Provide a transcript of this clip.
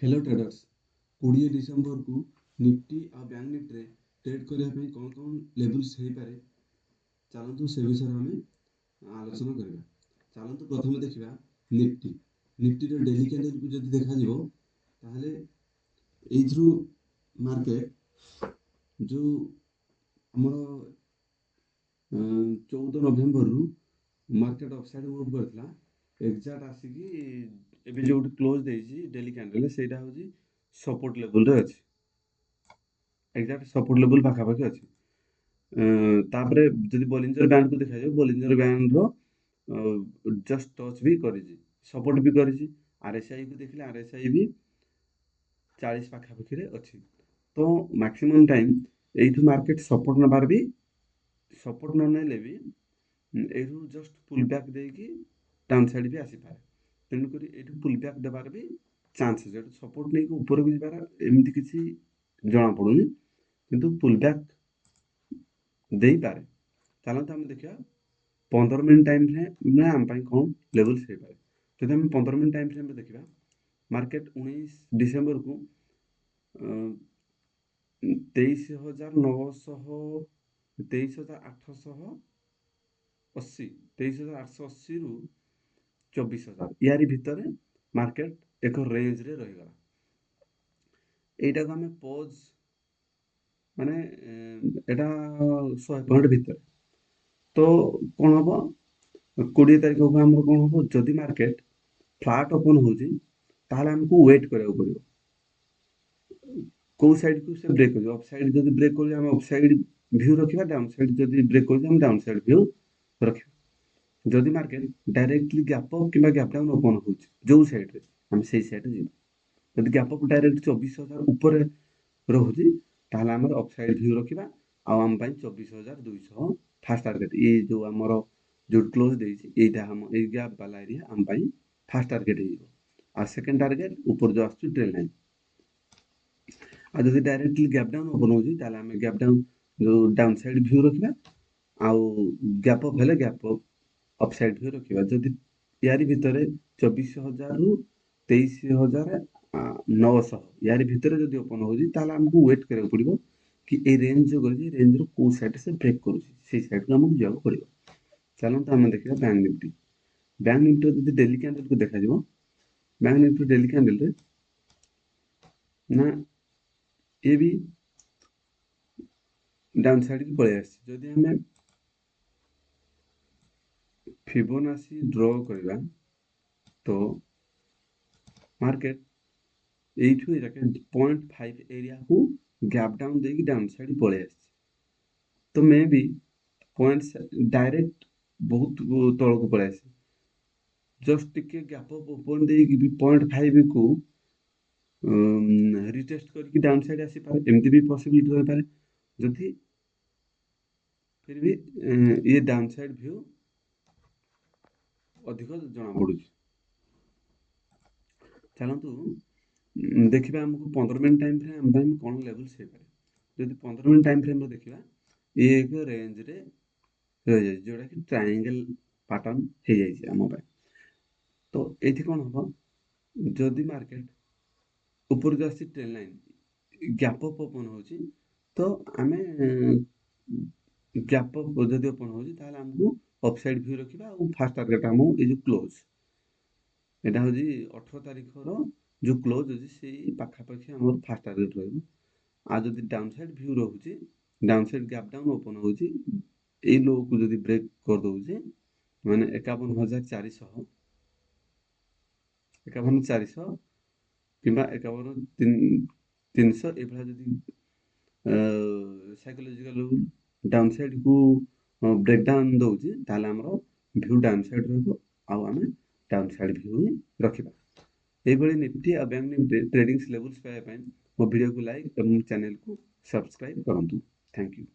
Hello traders 20 December को Nifty और bank Nifty trade करने कौन कौन लेवल्स हो पारे चलतु से विषय में आलोचना करवा। चलतु प्रथम देखा निफ्टी निफ्टी डेली कैंडल को जब देखा ताहले एथरू मार्केट जो हमर 14 नवेम्बर रु मार्केट अपसाइड मूव करथिला एग्जैक्ट आसिकी एबे जो क्लोज देछि डेली कैंडल सेटा होछि सपोर्ट लेवल रे अछि। एग्जैक्ट सपोर्ट लेवल पाखापाखि अछि। तापरे जदि बोलिंजर बैंड को देखा जाए बोलिंजर बैंड रो जस्ट टच भी करिछि सपोर्ट भी करिछि। आरएसआई को देखले आरएसआई भी 40 पाखापाखि रे अछि। तो मैक्सिमम टाइम एइथु मार्केट सपोर्ट नबार भी सपोर्ट न नेले भी एइथु जस्ट पुल बैक देकी डाउन साइड भी आसी पारे। तेणु करी एइथु पुल बैक देबार भी चांस अछि। सपोर्ट नै को ऊपर को जिबार एमिति किछि जणा पडुनी किंतु पुल बैक देई पारे। चलते आम देखा 15 मिनट टाइम फ्रेम में आम कौन लेवल्स हो पाए। जब हम 15 मिनट टाइम फ्रेम देखा मार्केट 19 डिसेम्बर को 23,900 23,880 23,880 रु 24,000 यारी भितर मार्केट एक रेंज रे रहीगला। एटा को हमें पॉज माने एटा 100 पॉइंट भितर तो कौन हम 20 तारीख को हम कौन हम जदि मार्केट फ्लैट ओपन होजी ताहले हमको वेट करिया पड़िबो को साइड को से ब्रेक हो अप साइड जदि ब्रेक कर हम अप साइड व्यू रखिबा डाउन साइड जदि ब्रेक कर हम डाउन साइड व्यू रखिबा। जदि मार्केट डायरेक्टली गैप अप किबा गैप डाउन ओपन होजी जो साइड रे हम सेही साइड रे जदि गैप अप डायरेक्ट 24,000 ऊपर रहुजी ताहले हमर अप साइड व्यू रखिबा आ हम 24,200 फास्ट टारगेट ये जो हमर जो क्लोज देछि एटा हम ए गैप वाला एरिया हम फास्ट टारगेट हे आ सेकंड टारगेट ऊपर जो आछी ट्रेल लाइन आ जदि डायरेक्टली गैप डाउन ओपन होजी ताहले हम गैप डाउन जो डाउन साइड व्यू रखिबा आ गैप अप हेले gap up up side view रखिबा। जदि यारी भितरे 24,000 रु 23,900 यारी भितरे जदि ओपन होजी ताहले हमको वेट करिया पड़िबो कि ए रेंज जो करजी रेंज रो को साइड से ब्रेक करूजी सेही साइड को हमको जाओ पड़िबो। चलंत हम देखिबा बैंक निफ्टी जदि डेली कैंडल को देखा जिवो बैंक निफ्टी डेली कैंडल रे ना ये भी डाउन साइड की पळे आसी। जदि हमें फिबोनाची ड्रॉ करबा तो मार्केट एइठु जाके 0.5 एरिया को गैप डाउन देकी डाउन साइड पळे आसी। तो मे भी पॉइंट्स डायरेक्ट बहुत तळ को पळे आसी जस्ट टिके गैप अप ओपन देकी भी 0.5 को रिटेस्ट करके डाउन साइड आसी पारे एमती भी पॉसिबिलिटी रही पारे। जदि फिर भी ये डाउन साइड व्यू अधिक जना पड़ुछि। चलतु देखिबा हमको 15 मिनट टाइम फ्रेम हम कौन लेवल्स हो पारे। जदि 15 मिनट टाइम फ्रेम देखिबा ये एक रेंज रे रह जाय जोड़ा कि ट्रायंगल पैटर्न हो जाय हम पाए। तो एथि कौन हम जदि मार्केट ऊपर जो आसी trail line gap up open होची तो आमे गैप अप जदि ओपन होची ताहले हमको अप साइड व्यू रखिबा और फास्ट टारगेट हम ए जो क्लोज एटा होजी 18 तारिख रो जो क्लोज होची सेही पाखापाखि हमर फास्ट टारगेट रहबो। आ जदि डाउन साइड व्यू रहउची down side gap down open होची ए लो को जदि ब्रेक कर दउची माने 51,400 51,400 किंबा 51,300 ए भला जदि साइकोलॉजिकल डाउन साइड को ब्रेक डाउन दउची ताले हमरो व्यू डाउन साइड रहबो आ हमें डाउन साइड व्यू ही रखिबा। ए भली निफ्टी आ बैंक निफ्टी ट्रेडिंग लेवल्स पाए मो वीडियो को लाइक और चैनल को सब्सक्राइब करंतु। Thank you.